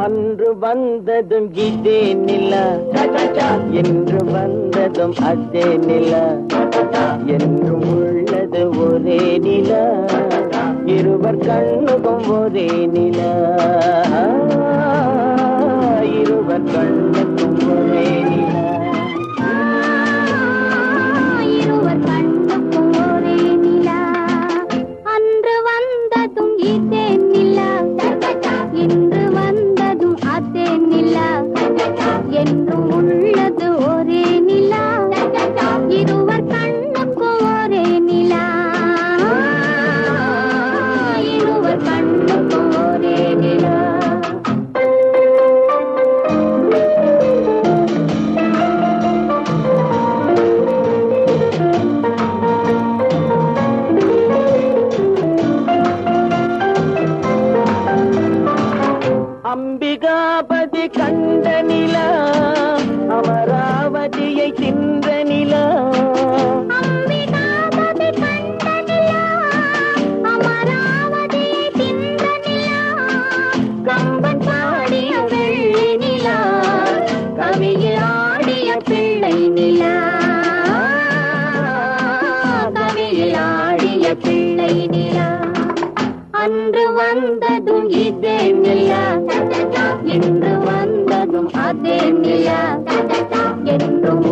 அன்று வந்ததும் இதே நிலா, என்று வந்ததும் அதே நிலா, என்றும் உள்ளது ஒரே நிலா, இருவர் கண்ணுக்கும் ஒரே நிலா, இருவர் கண்ணுக்கும் ஒரே நிலா, இருவர் கண்ணுக்கும் ஒரே நிலா. அன்று வந்ததும் இதே நிலா, இன்று வந்ததும் அதே நிலா, என்றும் உள்ளது ஒரே நிலா, இருவர் கண்ணுக்கும் ஒரே நிலா, இருவர் கண்ணுக்கும் ஒரே நிலா. அம்பிகாபதி கண்ட நிலா, அமராவதியை தின்ற நிலா, அம்பிகாபதி கண்ட நிலா, அமராவதியை தின்ற நிலா, கம்பன் பாடிய வெள்ளி நிலா, கவியில் ஆடிய பிள்ளை நிலா, கவியில் ஆடிய பிள்ளை நிலா. அன்று வந்ததும் இதே நிலா, இன்று வந்ததும் அதே நிலா, என்றும்